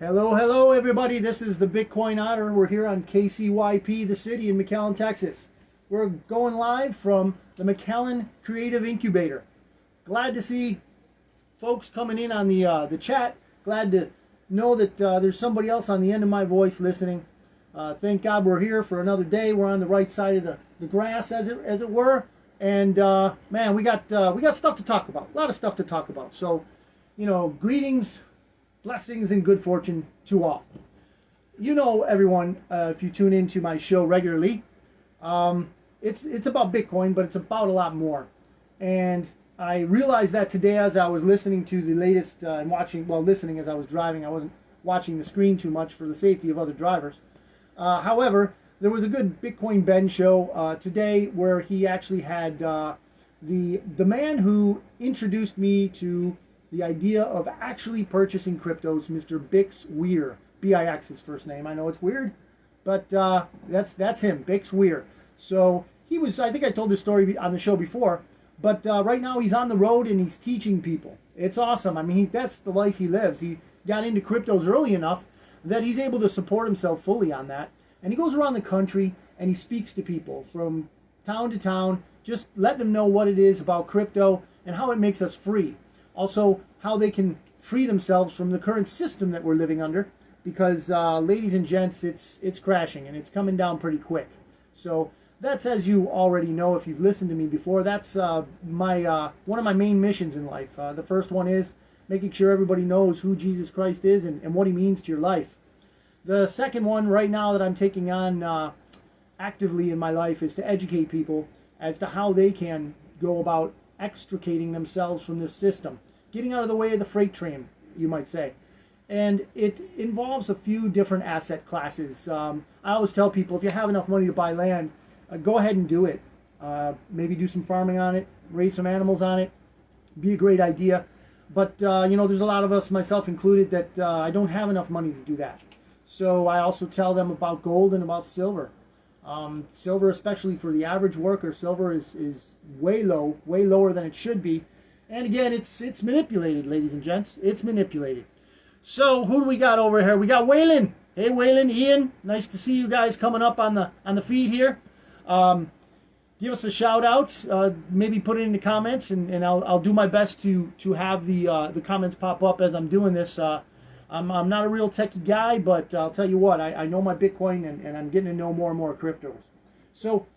Hello, hello, everybody. This is the Bitcoin Otter. We're here on KCYP, the city in McAllen, Texas. We're going live from the McAllen Creative Incubator. Glad to see folks coming in on the chat. Glad to know that there's somebody else on the end of my voice listening. Thank God we're here for another day. We're on the right side of the grass, as it were. And man, we got stuff to talk about. A lot of stuff to talk about. So, greetings, blessings, and good fortune to all. Everyone, if you tune into my show regularly, it's about Bitcoin, but it's about a lot more. And I realized that today as I was listening to the latest and listening as I was driving. I wasn't watching the screen too much for the safety of other drivers. However, there was a good Bitcoin Ben show today where he actually had the man who introduced me to the idea of actually purchasing cryptos, Mr. Bix Weir. B-I-X his first name. I know it's weird, but that's him, Bix Weir. So he was, I think I told this story on the show before, but right now he's on the road and he's teaching people. It's awesome. I mean, that's the life he lives. He got into cryptos early enough that he's able to support himself fully on that. And he goes around the country and he speaks to people from town to town, just letting them know what it is about crypto and how it makes us free. Also, how they can free themselves from the current system that we're living under, because, ladies and gents, it's crashing and it's coming down pretty quick. So that's, as you already know if you've listened to me before, that's one of my main missions in life. The first one is making sure everybody knows who Jesus Christ is and what he means to your life. The second one right now that I'm taking on actively in my life is to educate people as to how they can go about extricating themselves from this system, getting out of the way of the freight train, you might say. And it involves a few different asset classes. I always tell people, if you have enough money to buy land, go ahead and do it. Maybe do some farming on it, raise some animals on it. Be a great idea. But, there's a lot of us, myself included, that I don't have enough money to do that. So I also tell them about gold and about silver. Silver, especially for the average worker, silver is way lower than it should be. And again, it's manipulated, ladies and gents. It's manipulated. So who do we got over here? We got Waylon. Hey, Waylon, Ian, nice to see you guys coming up on the feed here. Give us a shout out. Maybe put it in the comments, and I'll do my best to have the comments pop up as I'm doing this. I'm not a real techie guy, but I'll tell you what, I know my Bitcoin, and I'm getting to know more and more cryptos. So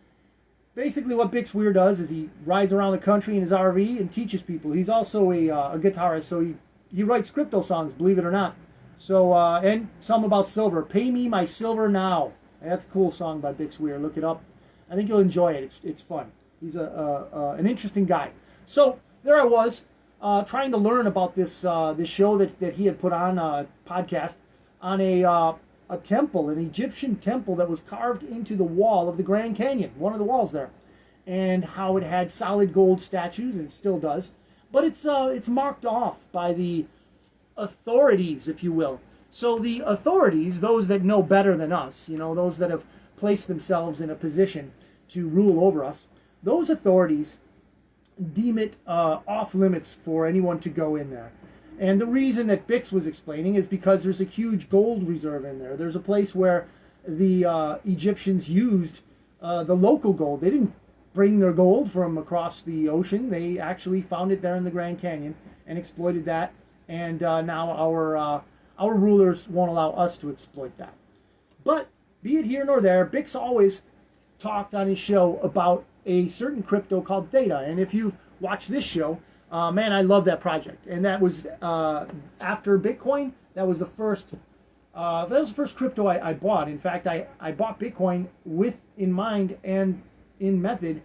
basically what Bix Weir does is he rides around the country in his RV and teaches people. He's also a guitarist, so he writes crypto songs, believe it or not. So, and some about silver. Pay me my silver now. That's a cool song by Bix Weir. Look it up. I think you'll enjoy it. It's fun. He's an interesting guy. So there I was. Trying to learn about this show that he had put on a podcast on a temple, an Egyptian temple that was carved into the wall of the Grand Canyon, one of the walls there, and how it had solid gold statues, and it still does, but it's marked off by the authorities, if you will. So the authorities, those that know better than us, those that have placed themselves in a position to rule over us, those authorities deem it off limits for anyone to go in there. And the reason that Bix was explaining is because there's a huge gold reserve in there. There's a place where the Egyptians used the local gold. They didn't bring their gold from across the ocean. They actually found it there in the Grand Canyon and exploited that. And now our rulers won't allow us to exploit that. But be it here nor there, Bix always talked on his show about a certain crypto called Theta. And if you watch this show, man, I love that project. And that was after Bitcoin. That was the first crypto I bought. In fact, I bought Bitcoin with in mind and in method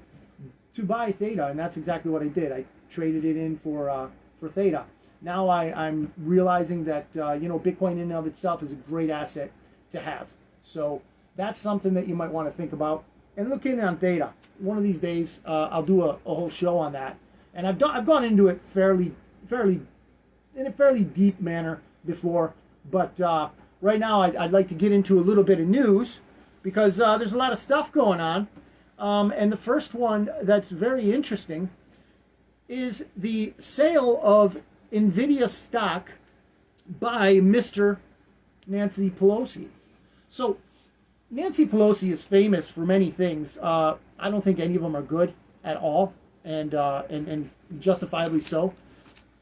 to buy Theta, and that's exactly what I did. I traded it in for Theta. Now I'm realizing that Bitcoin in and of itself is a great asset to have. So that's something that you might want to think about. And look in on Theta. One of these days, I'll do a whole show on that. And I've gone into it fairly in a fairly deep manner before. But right now, I'd like to get into a little bit of news because there's a lot of stuff going on. And the first one that's very interesting is the sale of NVIDIA stock by Mr. Nancy Pelosi. So Nancy Pelosi is famous for many things. I don't think any of them are good at all, and justifiably so.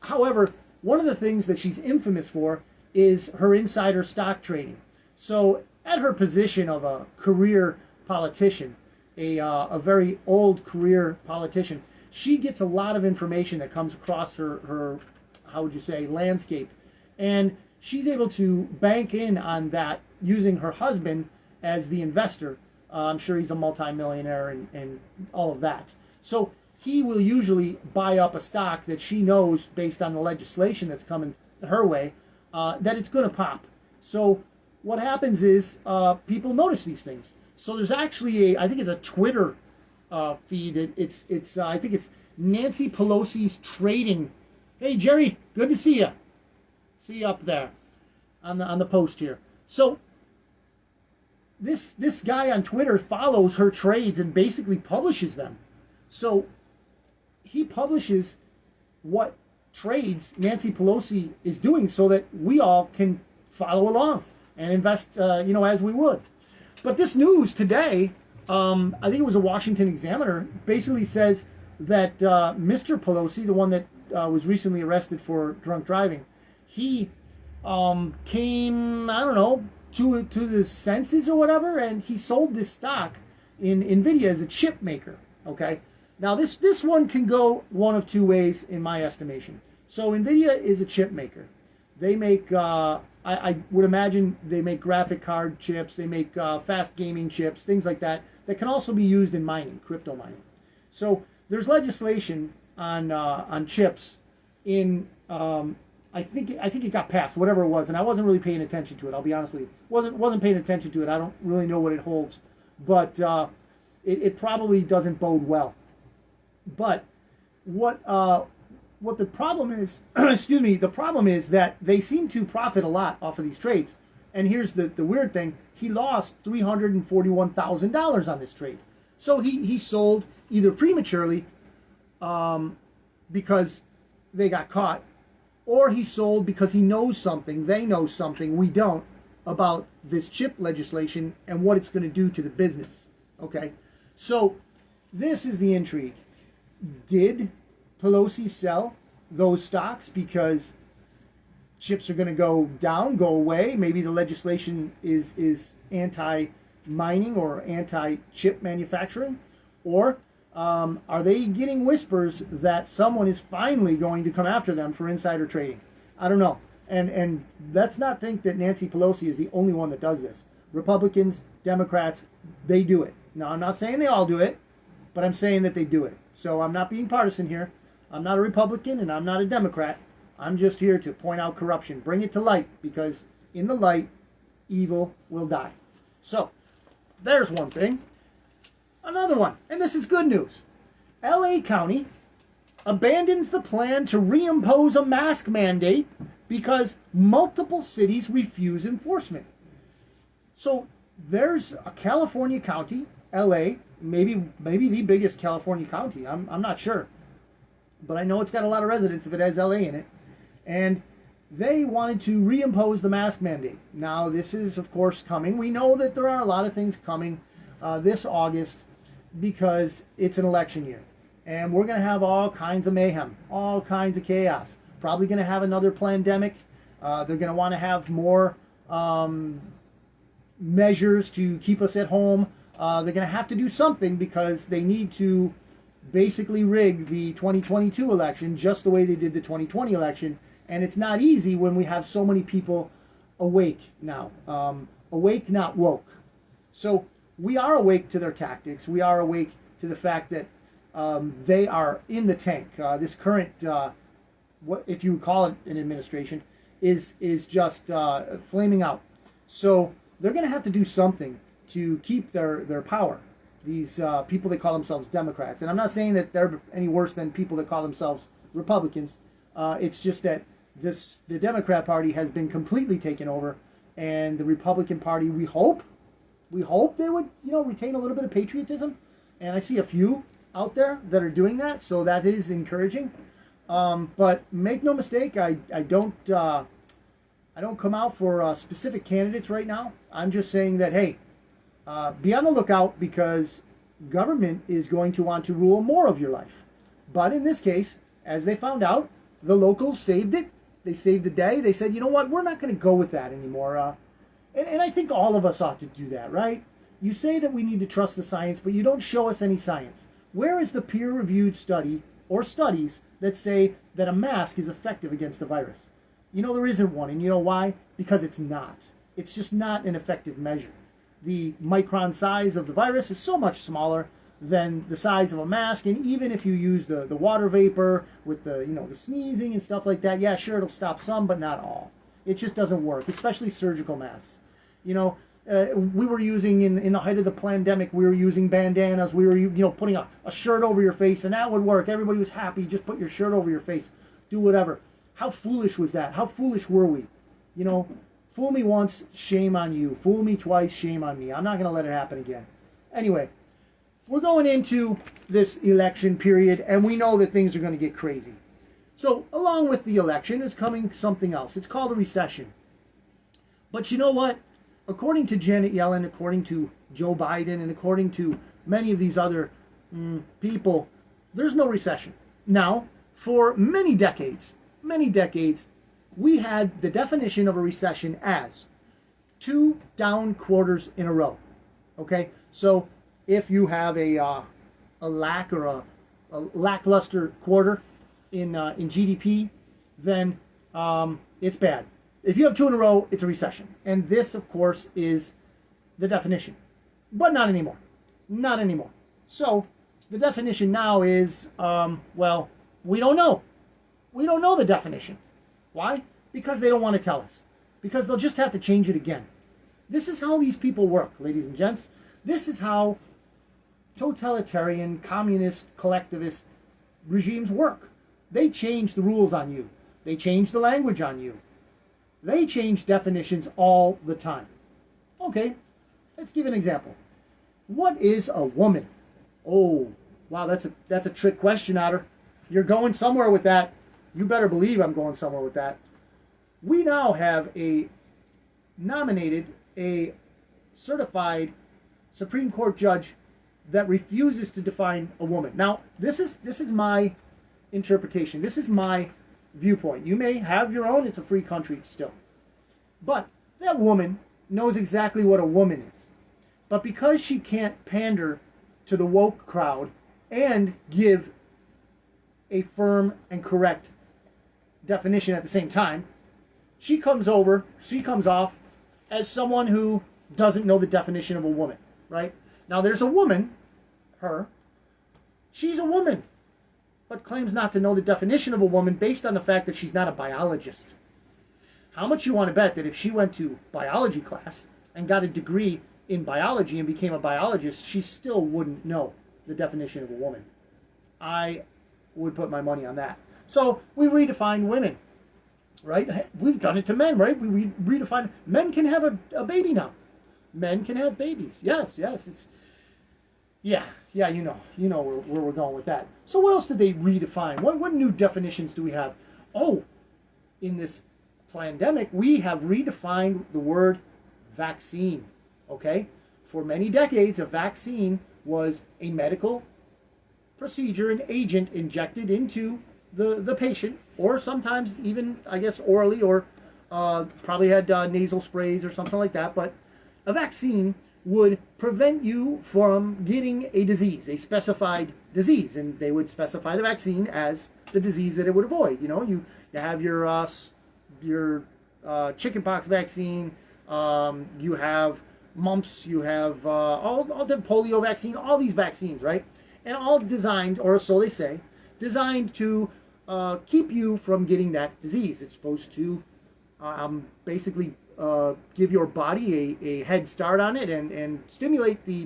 However, one of the things that she's infamous for is her insider stock trading. So at her position of a career politician, a very old career politician, she gets a lot of information that comes across her how would you say, landscape. And she's able to bank in on that using her husband as the investor. I'm sure he's a multimillionaire and all of that. So he will usually buy up a stock that she knows, based on the legislation that's coming her way, that it's going to pop. So what happens is people notice these things. So there's actually I think it's a Twitter feed. It's I think it's Nancy Pelosi's Trading. Hey Jerry, good to see you. See you up there on the post here. So this guy on Twitter follows her trades and basically publishes them. So he publishes what trades Nancy Pelosi is doing so that we all can follow along and invest, as we would. But this news today, I think it was a Washington Examiner, basically says that Mr. Pelosi, the one that was recently arrested for drunk driving, he came, I don't know, to the senses or whatever, and he sold this stock in NVIDIA as a chip maker. Okay, now this one can go one of two ways in my estimation. So NVIDIA is a chip maker. They make, I would imagine they make graphic card chips, they make fast gaming chips, things like that, that can also be used in mining, crypto mining. So there's legislation on chips in, I think it got passed, whatever it was, and I wasn't really paying attention to it. I'll be honest with you, wasn't paying attention to it. I don't really know what it holds, but it probably doesn't bode well. But what the problem is, excuse me, the problem is that they seem to profit a lot off of these trades. And here's the weird thing: he lost $341,000 on this trade. So he sold either prematurely, because they got caught, or he sold because he knows something, they know something we don't, about this chip legislation and what it's going to do to the business. Okay, so this is the intrigue. Did Pelosi sell those stocks because chips are going to go down, go away? Maybe the legislation is anti-mining or anti-chip manufacturing? Or are they getting whispers that someone is finally going to come after them for insider trading? I don't know. And let's not think that Nancy Pelosi is the only one that does this. Republicans, Democrats, they do it. Now, I'm not saying they all do it, but I'm saying that they do it. So I'm not being partisan here. I'm not a Republican and I'm not a Democrat. I'm just here to point out corruption, bring it to light, because in the light, evil will die. So there's one thing. Another one, and this is good news. LA County abandons the plan to reimpose a mask mandate because multiple cities refuse enforcement. So there's a California county, LA, maybe the biggest California county. I'm not sure, but I know it's got a lot of residents if it has LA in it, and they wanted to reimpose the mask mandate. Now this is of course coming. We know that there are a lot of things coming this August, because it's an election year, and we're going to have all kinds of mayhem, all kinds of chaos. Probably going to have another pandemic. They're going to want to have more measures to keep us at home. They're going to have to do something because they need to basically rig the 2022 election just the way they did the 2020 election. And it's not easy when we have so many people awake now. Awake, not woke. So we are awake to their tactics. We are awake to the fact that they are in the tank. This current, what if you would call it an administration, is just flaming out. So they're going to have to do something to keep their power. These people that call themselves Democrats, and I'm not saying that they're any worse than people that call themselves Republicans. It's just that the Democrat Party has been completely taken over, and the Republican Party, we hope they would, retain a little bit of patriotism, and I see a few out there that are doing that, so that is encouraging. But make no mistake, I don't I don't come out for specific candidates right now. I'm just saying that, hey, be on the lookout because government is going to want to rule more of your life. But in this case, as they found out, the locals saved it. They saved the day. They said, you know what, we're not going to go with that anymore. And I think all of us ought to do that, right? You say that we need to trust the science, but you don't show us any science. Where is the peer-reviewed study or studies that say that a mask is effective against the virus? You know, there isn't one. And you know why? Because it's not. It's just not an effective measure. The micron size of the virus is so much smaller than the size of a mask, and even if you use the water vapor with the the sneezing and stuff like that, yeah, sure, it'll stop some, but not all. It just doesn't work, especially surgical masks. We were using in the height of the pandemic, we were using bandanas. We were putting a shirt over your face, and that would work. Everybody was happy. Just put your shirt over your face, do whatever. How foolish was that? How foolish were we? Fool me once, shame on you. Fool me twice, shame on me. I'm not going to let it happen again. Anyway, we're going into this election period, and we know that things are going to get crazy. So along with the election is coming something else. It's called a recession. But you know what? According to Janet Yellen, according to Joe Biden, and according to many of these other people, there's no recession. Now, for many decades, we had the definition of a recession as 2 down quarters in a row. Okay? So if you have a lack or a lackluster quarter in GDP, then it's bad. If you have 2 in a row, it's a recession. And this, of course, is the definition. But not anymore. Not anymore. So the definition now is, we don't know. We don't know the definition. Why? Because they don't want to tell us. Because they'll just have to change it again. This is how these people work, ladies and gents. This is how totalitarian, communist, collectivist regimes work. They change the rules on you. They change the language on you. They change definitions all the time. Okay, let's give an example. What is a woman? Oh, wow, that's a trick question, Otter. You're going somewhere with that. You better believe I'm going somewhere with that. We now have a certified Supreme Court judge that refuses to define a woman. Now, this is my interpretation. This is my viewpoint. You may have your own. It's a free country still. But that woman knows exactly what a woman is. But because she can't pander to the woke crowd and give a firm and correct definition at the same time, she comes off as someone who doesn't know the definition of a woman, right? Now there's a woman, her, she's a woman, but claims not to know the definition of a woman based on the fact that she's not a biologist. How much you want to bet that if she went to biology class and got a degree in biology and became a biologist, she still wouldn't know the definition of a woman? I would put my money on that. So we redefine women, right? We've done it to men, right? We redefine. Men can have a baby now. Men can have babies. Yes. It's yeah. You know where we're going with that. So what else did they redefine? What new definitions do we have? Oh, in this pandemic, we have redefined the word vaccine. Okay, for many decades, a vaccine was a medical procedure, an agent injected into the patient, or sometimes even, I guess, orally, or probably had nasal sprays or something like that. But a vaccine would prevent you from getting a disease, a specified disease, and they would specify the vaccine as the disease that it would avoid. You have your chickenpox vaccine, you have mumps, you have all the polio vaccine, all these vaccines, right? And all designed, or so they say, designed to keep you from getting that disease. It's supposed to basically give your body a head start on it and stimulate the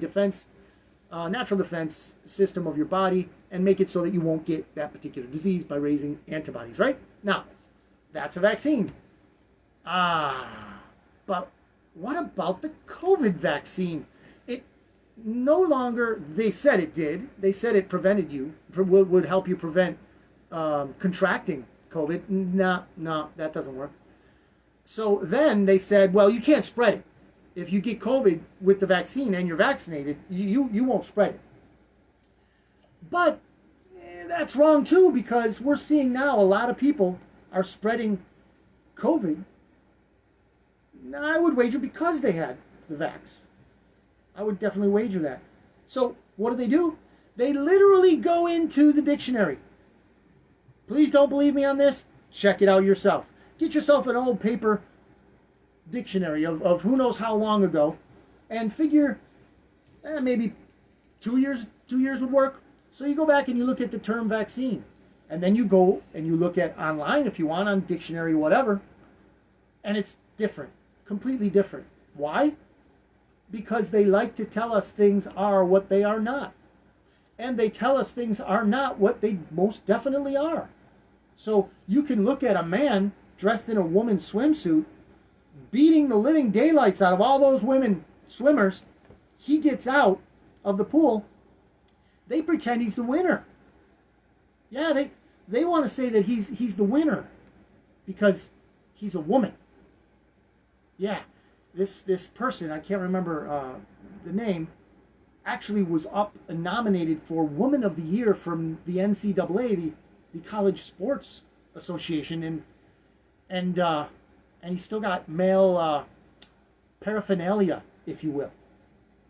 natural defense system of your body and make it so that you won't get that particular disease by raising antibodies, right? Now, that's a vaccine. But what about the COVID vaccine? It no longer, they said it did. They said it prevented you, would help you prevent contracting COVID. No, that doesn't work. So then they said, well, you can't spread it. If you get COVID with the vaccine and you're vaccinated, you won't spread it. But that's wrong too, because we're seeing now a lot of people are spreading COVID. Now, I would wager because they had the vax. I would definitely wager that. So what do? They literally go into the dictionary. Please don't believe me on this. Check it out yourself. Get yourself an old paper dictionary of who knows how long ago, and figure maybe 2 years would work. So you go back and you look at the term vaccine, and then you go and you look at online if you want, on dictionary, whatever, and it's different, completely different. Why? Because they like to tell us things are what they are not. And they tell us things are not what they most definitely are. So you can look at a man dressed in a woman's swimsuit beating the living daylights out of all those women swimmers. He gets out of the pool. They pretend he's the winner. Yeah, they want to say that he's the winner because he's a woman. Yeah, this person, I can't remember the name, actually was up and nominated for Woman of the Year from the NCAA, the College Sports Association, and he still got male paraphernalia, if you will.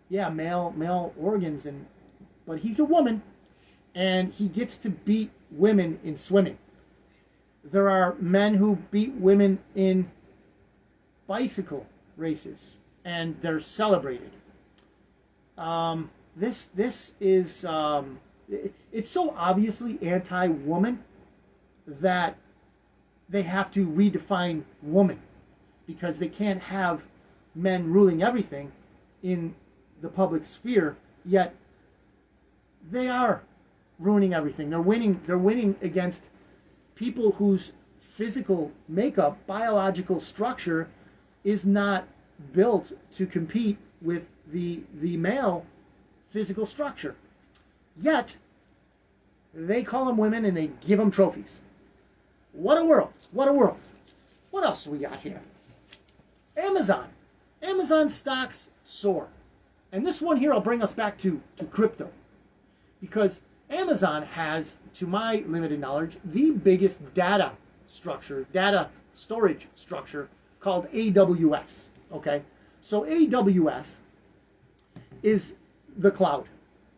Yeah, male organs, but he's a woman, and he gets to beat women in swimming. There are men who beat women in bicycle races, and they're celebrated. This is it's so obviously anti-woman that they have to redefine woman, because they can't have men ruling everything in the public sphere, yet they are ruining everything. They're winning against people whose physical makeup, biological structure is not built to compete with the male physical structure. Yet they call them women and they give them trophies. What a world. What a world. What else do we got here? Amazon. Amazon stocks soar. And this one here, I'll bring us back to crypto. Because Amazon has, to my limited knowledge, the biggest data storage structure called AWS. Okay? So AWS is the cloud.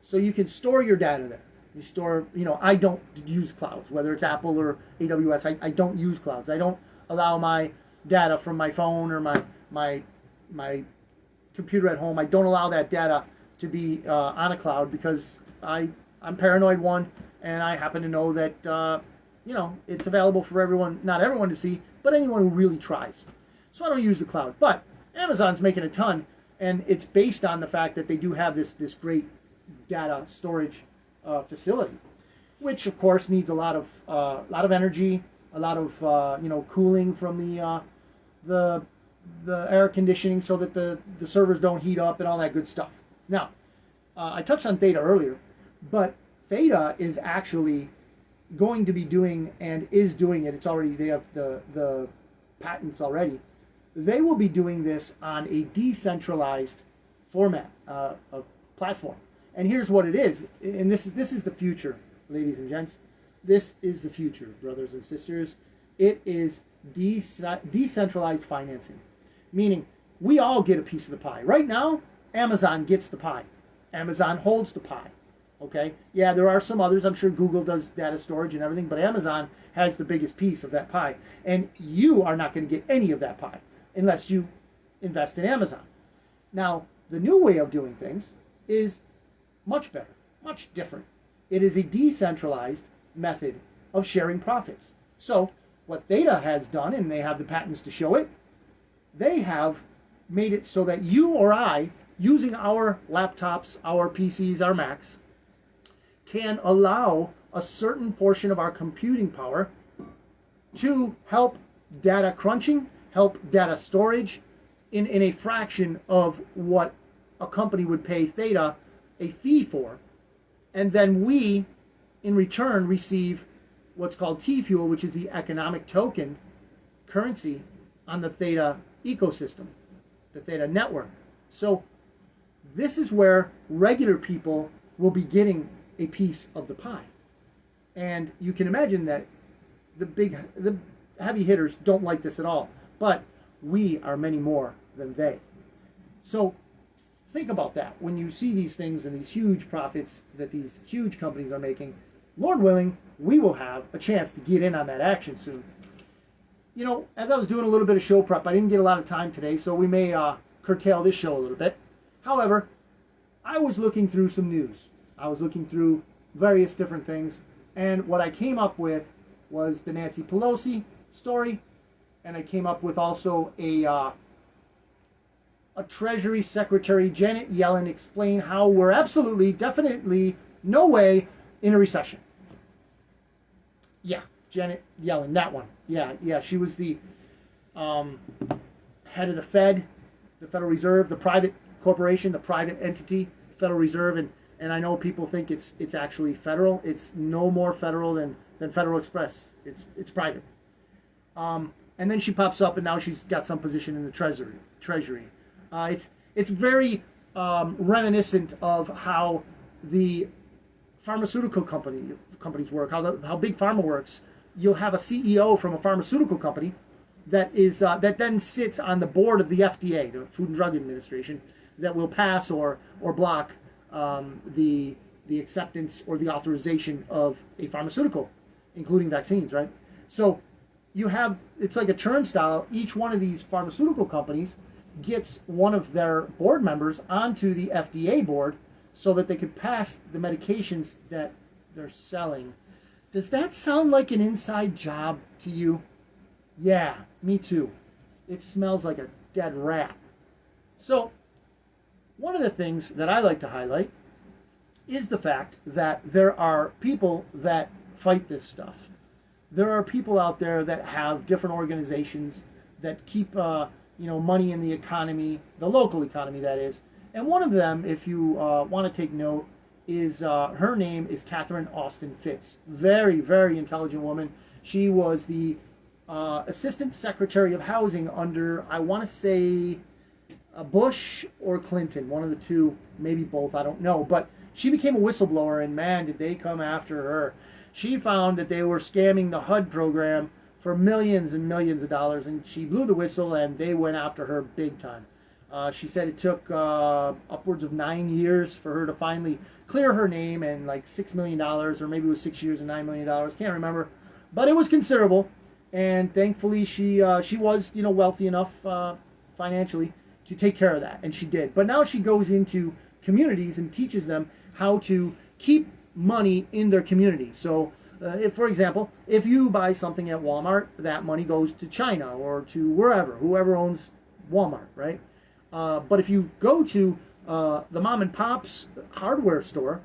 So you can store your data there. You store, I don't use clouds, whether it's Apple or AWS. I don't use clouds. I don't allow my data from my phone or my computer at home. I don't allow that data to be on a cloud because I'm paranoid, one, and I happen to know that it's available for everyone, not everyone to see, but anyone who really tries. So I don't use the cloud. But Amazon's making a ton, and it's based on the fact that they do have this great data storage facility, which of course needs a lot of energy, a lot of cooling from the air conditioning so that the servers don't heat up and all that good stuff. Now, I touched on Theta earlier, but Theta is actually going to be doing and is doing it. It's already, they have the patents already. They will be doing this on a decentralized format, a platform. And here's what it is, and this is the future, ladies and gents. This is the future, brothers and sisters. It is decentralized financing, meaning we all get a piece of the pie. Right now, Amazon gets the pie. Amazon holds the pie. Okay? Yeah, there are some others. I'm sure Google does data storage and everything, but Amazon has the biggest piece of that pie. And you are not going to get any of that pie unless you invest in Amazon. Now, the new way of doing things is much better, much different. It is a decentralized method of sharing profits. So what Theta has done, and they have the patents to show it, they have made it so that you or I, using our laptops, our PCs, our Macs, can allow a certain portion of our computing power to help data crunching, help data storage in a fraction of what a company would pay Theta a fee for. And then we, in return, receive what's called T-Fuel, which is the economic token currency on the Theta ecosystem, the Theta network. So this is where regular people will be getting a piece of the pie. And you can imagine that the heavy hitters don't like this at all, but we are many more than they. So think about that. When you see these things and these huge profits that these huge companies are making, Lord willing, we will have a chance to get in on that action soon. You know, as I was doing a little bit of show prep, I didn't get a lot of time today, so we may curtail this show a little bit. However, I was looking through some news. I was looking through various different things, and what I came up with was the Nancy Pelosi story, and I came up with also a Treasury Secretary, Janet Yellen, explain how we're absolutely, definitely, no way in a recession. Yeah, Janet Yellen, that one. Yeah, she was the head of the Fed, the Federal Reserve, the private corporation, the private entity, Federal Reserve, and I know people think it's actually federal. It's no more federal than Federal Express. It's private. And then she pops up, and now she's got some position in the Treasury. It's very reminiscent of how the pharmaceutical companies work, how big pharma works. You'll have a CEO from a pharmaceutical company that then sits on the board of the FDA, the Food and Drug Administration, that will pass or block the acceptance or the authorization of a pharmaceutical, including vaccines, right? So it's like a turnstile. Each one of these pharmaceutical companies gets one of their board members onto the FDA board so that they could pass the medications that they're selling. Does that sound like an inside job to you? Yeah, me too. It smells like a dead rat. So, one of the things that I like to highlight is the fact that there are people that fight this stuff. There are people out there that have different organizations that keep money in the economy, the local economy, that is. And one of them, if you want to take note, is her name is Catherine Austin Fitts. Very, very intelligent woman. She was the Assistant Secretary of Housing under, I want to say, Bush or Clinton, one of the two, maybe both, I don't know. But she became a whistleblower, and man, did they come after her. She found that they were scamming the HUD program for millions and millions of dollars, and she blew the whistle, and they went after her big time. She said it took upwards of 9 years for her to finally clear her name, and like $6 million, or maybe it was 6 years and $9 million, can't remember. But it was considerable, and thankfully she was wealthy enough financially to take care of that, and she did. But now she goes into communities and teaches them how to keep money in their community. So, if, for example, if you buy something at Walmart, that money goes to China or to whoever owns Walmart, right? But if you go to the mom and pop's hardware store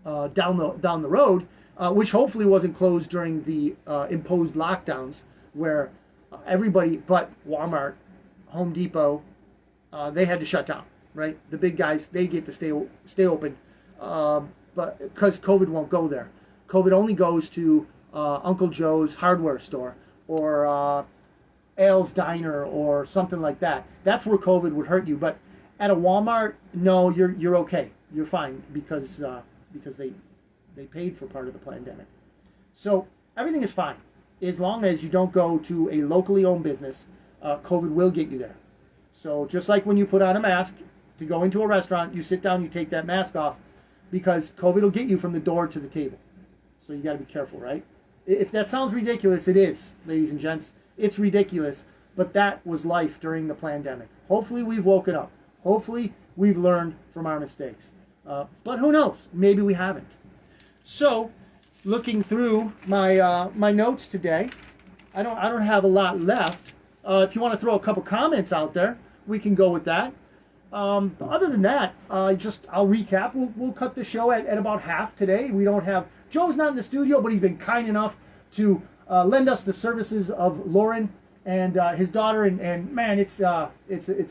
down the road, which hopefully wasn't closed during the imposed lockdowns, where everybody but Walmart, Home Depot, they had to shut down, right? The big guys, they get to stay open, but because COVID won't go there. COVID only goes to Uncle Joe's hardware store or Al's Diner or something like that. That's where COVID would hurt you. But at a Walmart, no, you're okay. You're fine because they paid for part of the pandemic. So everything is fine as long as you don't go to a locally owned business. COVID will get you there. So just like when you put on a mask to go into a restaurant, you sit down, you take that mask off, because COVID will get you from the door to the table. So you got to be careful, right? If that sounds ridiculous, it is, ladies and gents. It's ridiculous, but that was life during the pandemic. Hopefully we've woken up. Hopefully we've learned from our mistakes. But who knows? Maybe we haven't. So, looking through my notes today, I don't have a lot left. If you want to throw a couple comments out there, we can go with that. Other than that, I'll recap. We'll cut the show at about half today. We don't have, Joe's not in the studio, but he's been kind enough to lend us the services of Lauren and his daughter. And man, it's a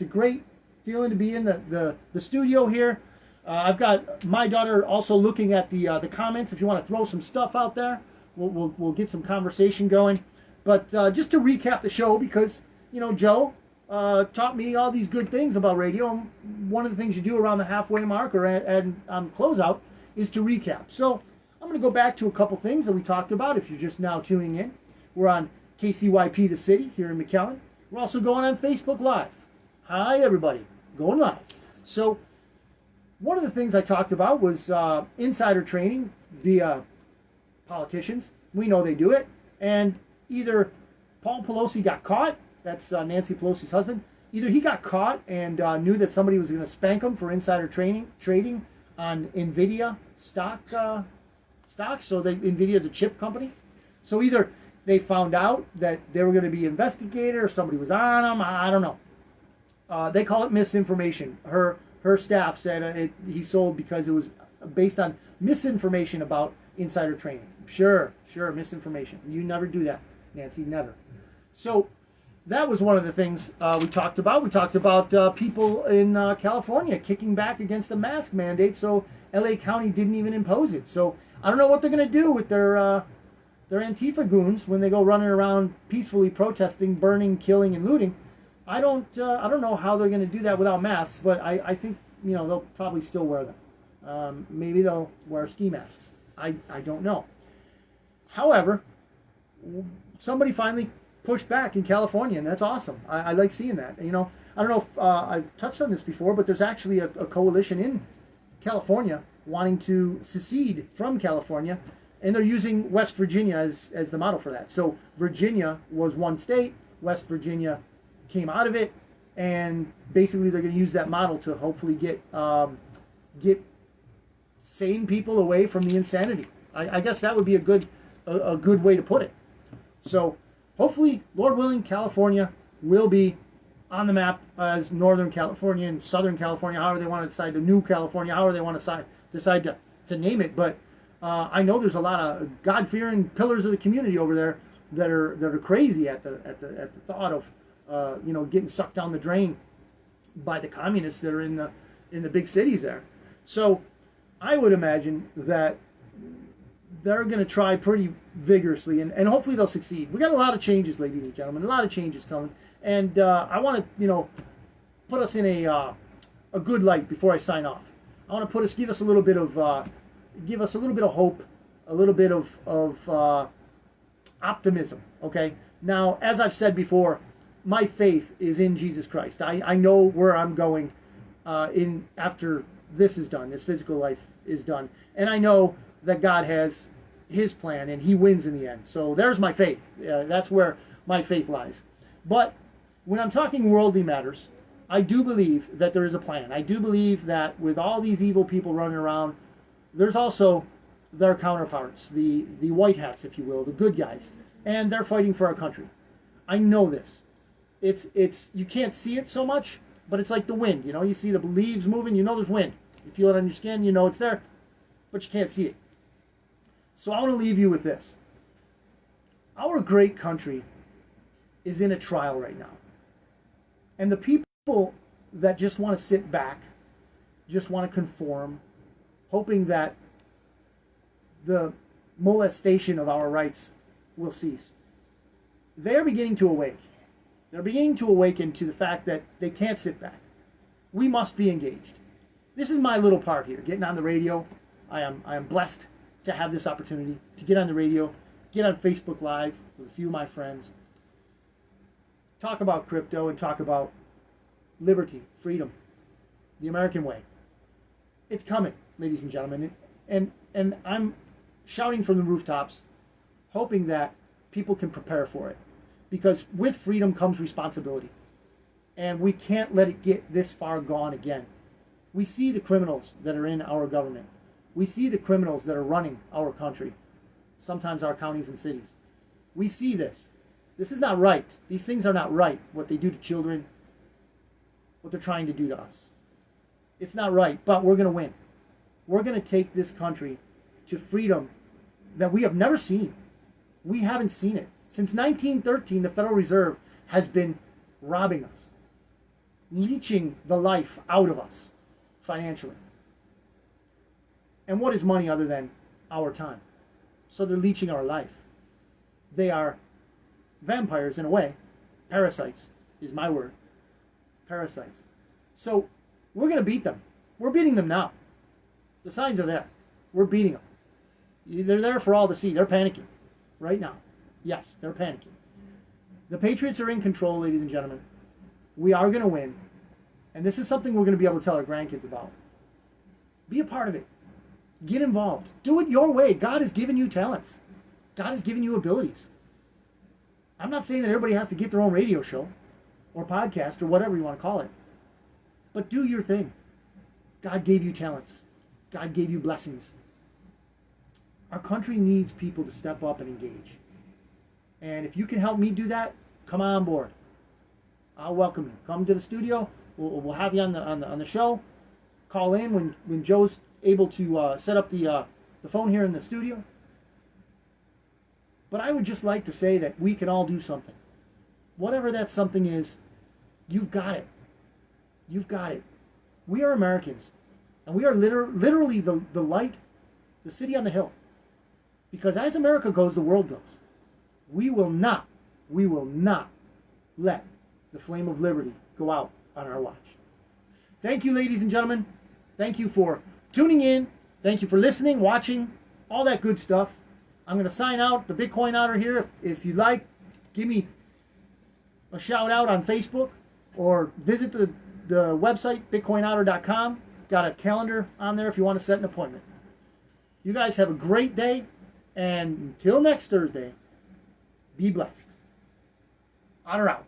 great feeling to be in the studio here. I've got my daughter also looking at the comments. If you want to throw some stuff out there, we'll get some conversation going. But just to recap the show, because Joe taught me all these good things about radio. And one of the things you do around the halfway mark or and on closeout is to recap. So I'm going to go back to a couple things that we talked about. If you're just now tuning in, we're on KCYP The City here in McAllen. We're also going on Facebook Live. Hi, everybody. Going live. So one of the things I talked about was insider training via politicians. We know they do it. And either Paul Pelosi got caught, that's Nancy Pelosi's husband, either he got caught and knew that somebody was going to spank him for insider trading on NVIDIA stocks. So NVIDIA is a chip company. So either they found out that they were going to be investigated or somebody was on them. I don't know. They call it misinformation. Her staff said he sold because it was based on misinformation about insider trading. Sure, misinformation. You never do that, Nancy, never. So that was one of the things we talked about. We talked about people in California kicking back against the mask mandate, so LA County didn't even impose it. So I don't know what they're going to do with their Antifa goons when they go running around peacefully protesting, burning, killing, and looting. I don't know how they're going to do that without masks, but I think they'll probably still wear them. Maybe they'll wear ski masks. I don't know. However, somebody finally pushed back in California, and that's awesome. I like seeing that. I don't know if I've touched on this before, but there's actually a coalition in California wanting to secede from California, and they're using West Virginia as the model for that. So Virginia was one state, West Virginia came out of it, and basically they're going to use that model to hopefully get sane people away from the insanity. I guess that would be a good way to put it. So hopefully, Lord willing, California will be on the map as Northern California and Southern California, however they want to decide, to New California, however they want to decide to name it. But I know there's a lot of God-fearing pillars of the community over there that are crazy at the thought of getting sucked down the drain by the communists that are in the big cities there. So I would imagine that they're going to try pretty vigorously, and hopefully they'll succeed. We got a lot of changes, ladies and gentlemen, a lot of changes coming, and I want to put us in a good light before I sign off. I want to give us a little bit of hope, a little bit of optimism. Okay. Now, as I've said before, my faith is in Jesus Christ. I know where I'm going after this is done, this physical life is done, and I know that God has His plan and He wins in the end. So there's my faith. That's where my faith lies. But when I'm talking worldly matters, I do believe that there is a plan. I do believe that with all these evil people running around, there's also their counterparts, the white hats, if you will, the good guys, and they're fighting for our country. I know this. It's you can't see it so much, but it's like the wind. You see the leaves moving, there's wind. You feel it on your skin, it's there, but you can't see it. So I want to leave you with this. Our great country is in a trial right now. And the people that just want to sit back, just want to conform, hoping that the molestation of our rights will cease, they're beginning to awake. They're beginning to awaken to the fact that they can't sit back. We must be engaged. This is my little part here, getting on the radio. I am blessed to have this opportunity to get on the radio, get on Facebook Live with a few of my friends, talk about crypto and talk about liberty, freedom, the American way. It's coming, ladies and gentlemen, and I'm shouting from the rooftops, hoping that people can prepare for it, because with freedom comes responsibility, and we can't let it get this far gone again. We see the criminals that are in our government. We see the criminals that are running our country, sometimes our counties and cities. We see this. This is not right. These things are not right, what they do to children, what they're trying to do to us. It's not right, but we're going to win. We're going to take this country to freedom that we have never seen. We haven't seen it. Since 1913, the Federal Reserve has been robbing us, leeching the life out of us financially. And what is money other than our time? So they're leeching our life. They are vampires in a way, parasites, is my word. Parasites. So we're going to beat them. We're beating them now. The signs are there. We're beating them. They're there for all to see. They're panicking right now. Yes, they're panicking. The Patriots are in control, ladies and gentlemen. We are going to win. And this is something we're going to be able to tell our grandkids about. Be a part of it. Get involved. Do it your way. God has given you talents. God has given you abilities. I'm not saying that everybody has to get their own radio show or podcast or whatever you want to call it. But do your thing. God gave you talents. God gave you blessings. Our country needs people to step up and engage. And if you can help me do that, come on board. I'll welcome you. Come to the studio. We'll have you on the show. Call in when Joe's able to set up the phone here in the studio. But I would just like to say that we can all do something. Whatever that something is, you've got it. You've got it. We are Americans. And we are literally the light, the city on the hill. Because as America goes, the world goes. We will not let the flame of liberty go out on our watch. Thank you, ladies and gentlemen. Thank you for tuning in. Thank you for listening, watching, all that good stuff. I'm going to sign out, the Bitcoin Otter here. If you'd like, give me a shout out on Facebook or visit the website, bitcoinotter.com. Got a calendar on there if you want to set an appointment. You guys have a great day, and until next Thursday, be blessed. Otter out.